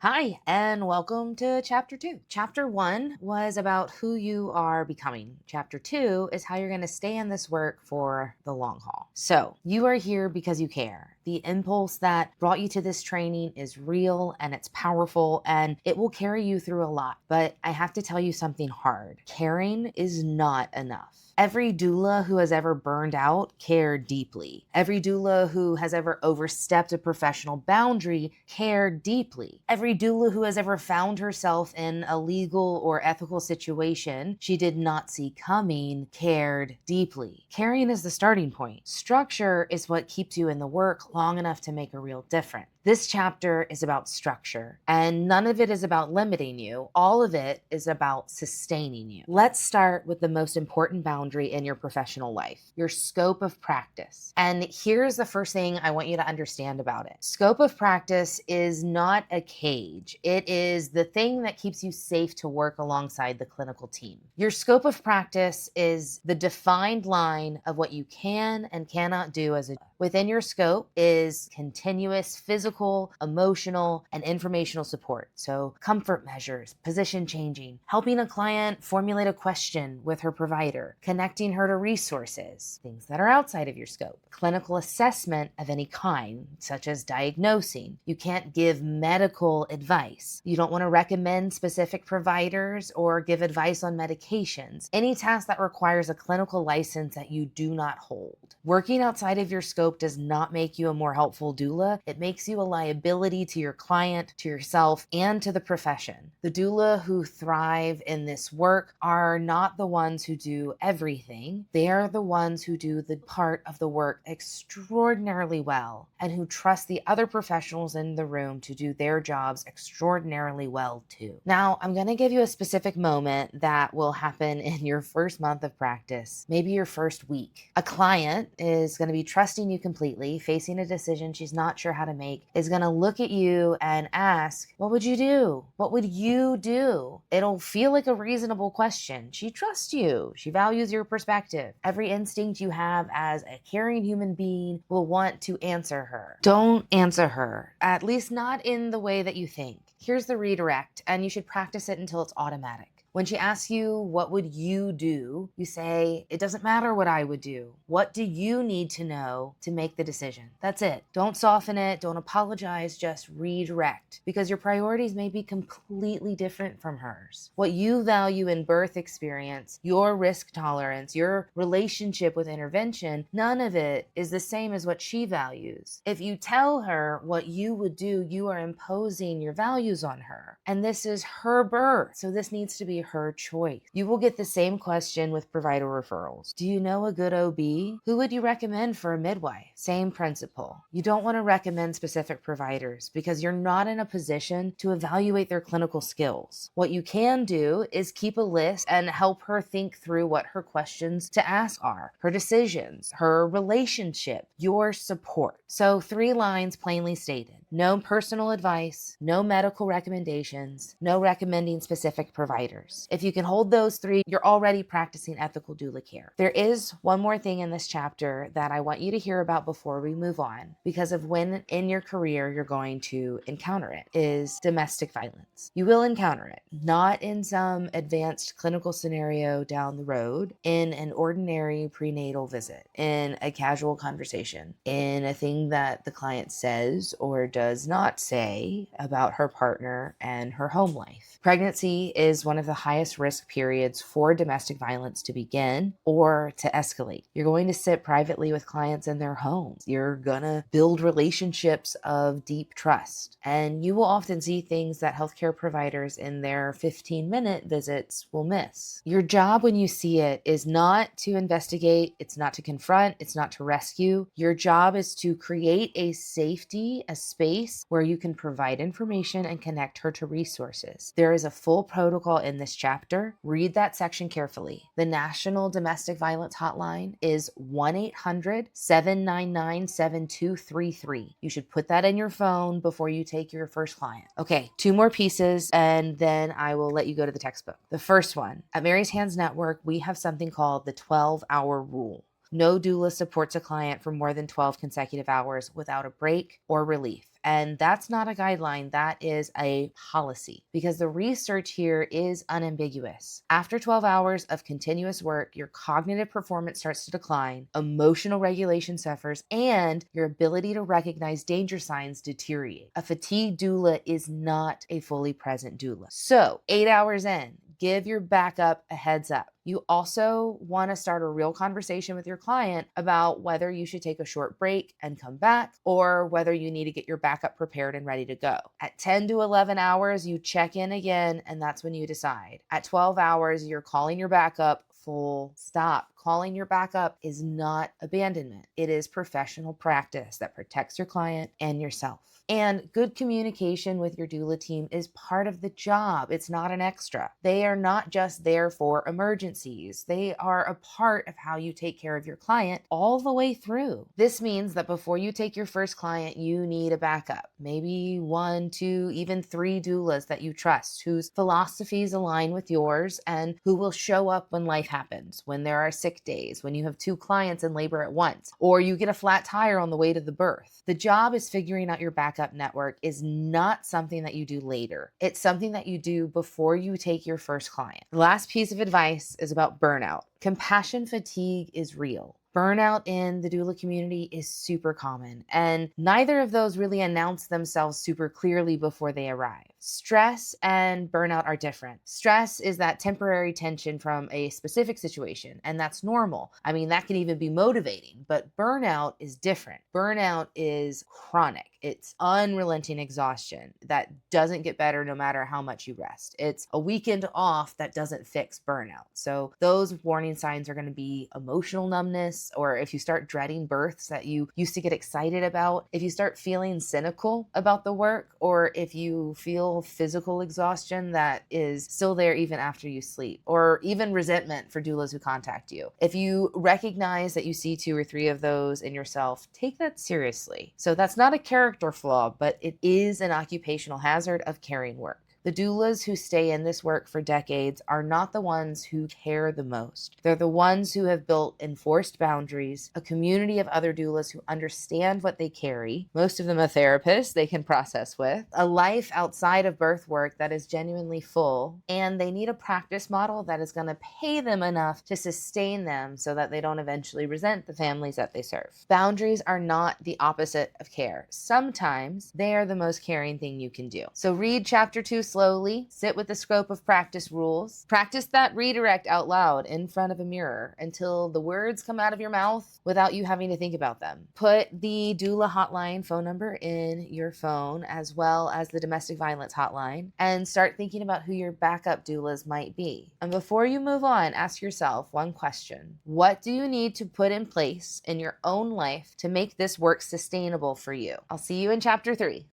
Hi, and welcome to Chapter 2. Chapter 1 was about who you are becoming. Chapter 2 is how you're going to stay in this work for the long haul. So, you are here because you care. The impulse that brought you to this training is real and it's powerful and it will carry you through a lot. But I have to tell you something hard. Caring is not enough. Every doula who has ever burned out cared deeply. Every doula who has ever overstepped a professional boundary cared deeply. Every doula who has ever found herself in a legal or ethical situation she did not see coming cared deeply. Caring is the starting point. Structure is what keeps you in the work long enough to make a real difference. This chapter is about structure, and none of it is about limiting you. All of it is about sustaining you. Let's start with the most important boundary in your professional life, your scope of practice. And here's the first thing I want you to understand about it. Scope of practice is not a cage. It is the thing that keeps you safe to work alongside the clinical team. Your scope of practice is the defined line of what you can and cannot do as a within your scope is continuous physical, emotional, and informational support. So comfort measures, position changing, helping a client formulate a question with her provider, connecting her to resources, things that are outside of your scope, clinical assessment of any kind, such as diagnosing. You can't give medical advice. You don't want to recommend specific providers or give advice on medications. Any task that requires a clinical license that you do not hold. Working outside of your scope does not make you a more helpful doula. It makes you a liability to your client, to yourself, and to the profession. The doula who thrive in this work are not the ones who do everything. They are the ones who do the part of the work extraordinarily well and who trust the other professionals in the room to do their jobs extraordinarily well too. Now, I'm going to give you a specific moment that will happen in your first month of practice, maybe your first week. A client is going to be trusting you completely, facing a decision she's not sure how to make, is going to look at you and ask, what would you do? What would you do? It'll feel like a reasonable question. She trusts you. She values your perspective. Every instinct you have as a caring human being will want to answer her. Don't answer her, at least not in the way that you think. Here's the redirect, and you should practice it until it's automatic. When she asks you, what would you do? You say, it doesn't matter what I would do. What do you need to know to make the decision? That's it. Don't soften it. Don't apologize. Just redirect, because your priorities may be completely different from hers. What you value in birth experience, your risk tolerance, your relationship with intervention, none of it is the same as what she values. If you tell her what you would do, you are imposing your values on her. And this is her birth. So this needs to be her choice. You will get the same question with provider referrals. Do you know a good OB? Who would you recommend for a midwife? Same principle. You don't want to recommend specific providers because you're not in a position to evaluate their clinical skills. What you can do is keep a list and help her think through what her questions to ask are, her decisions, her relationship, your support. So 3 lines plainly stated. No personal advice, no medical recommendations, no recommending specific providers. If you can hold those 3, you're already practicing ethical doula care. There is one more thing in this chapter that I want you to hear about before we move on, because of when in your career you're going to encounter it, is domestic violence. You will encounter it, not in some advanced clinical scenario down the road, in an ordinary prenatal visit, in a casual conversation, in a thing that the client says or does not say about her partner and her home life. Pregnancy is one of the highest risk periods for domestic violence to begin or to escalate. You're going to sit privately with clients in their homes. You're going to build relationships of deep trust. And you will often see things that healthcare providers in their 15-minute visits will miss. Your job when you see it is not to investigate, it's not to confront, it's not to rescue. Your job is to create a safety, a space where you can provide information and connect her to resources. There is a full protocol in this chapter. Read that section carefully. The National Domestic Violence Hotline is 1-800-799-7233. You should put that in your phone before you take your first client. Okay, 2 more pieces and then I will let you go to the textbook. The first one, at Mary's Hands Network, we have something called the 12-hour rule. No doula supports a client for more than 12 consecutive hours without a break or relief. And that's not a guideline, that is a policy, because the research here is unambiguous. After 12 hours of continuous work, your cognitive performance starts to decline, emotional regulation suffers, and your ability to recognize danger signs deteriorate. A fatigue doula is not a fully present doula. So, 8 hours in, give your backup a heads up. You also want to start a real conversation with your client about whether you should take a short break and come back, or whether you need to get your backup prepared and ready to go. At 10 to 11 hours, you check in again, and that's when you decide. At 12 hours, you're calling your backup. Full stop. Calling your backup is not abandonment. It is professional practice that protects your client and yourself. And good communication with your doula team is part of the job. It's not an extra. They are not just there for emergencies. They are a part of how you take care of your client all the way through. This means that before you take your first client, you need a backup. Maybe 1, 2, even 3 doulas that you trust, whose philosophies align with yours and who will show up when life happens, when there are sick days, when you have 2 clients in labor at once, or you get a flat tire on the way to the birth. The job is figuring out your backup network is not something that you do later. It's something that you do before you take your first client. The last piece of advice is about burnout. Compassion fatigue is real. Burnout in the doula community is super common, and neither of those really announce themselves super clearly before they arrive. Stress and burnout are different. Stress is that temporary tension from a specific situation, and that's normal. I mean, that can even be motivating, but burnout is different. Burnout is chronic. It's unrelenting exhaustion that doesn't get better no matter how much you rest. It's a weekend off that doesn't fix burnout. So those warning signs are going to be emotional numbness, or if you start dreading births that you used to get excited about, if you start feeling cynical about the work, or if you feel physical exhaustion that is still there even after you sleep, or even resentment for doulas who contact you. If you recognize that you see 2 or 3 of those in yourself, take that seriously. So that's not a character flaw, but it is an occupational hazard of caring work. The doulas who stay in this work for decades are not the ones who care the most. They're the ones who have built enforced boundaries, a community of other doulas who understand what they carry, most of them a therapist they can process with, a life outside of birth work that is genuinely full, and they need a practice model that is going to pay them enough to sustain them so that they don't eventually resent the families that they serve. Boundaries are not the opposite of care. Sometimes they are the most caring thing you can do. So read chapter 2 slowly, sit with the scope of practice rules, practice that redirect out loud in front of a mirror until the words come out of your mouth without you having to think about them. Put the doula hotline phone number in your phone, as well as the domestic violence hotline, and start thinking about who your backup doulas might be. And before you move on, ask yourself one question. What do you need to put in place in your own life to make this work sustainable for you? I'll see you in chapter 3.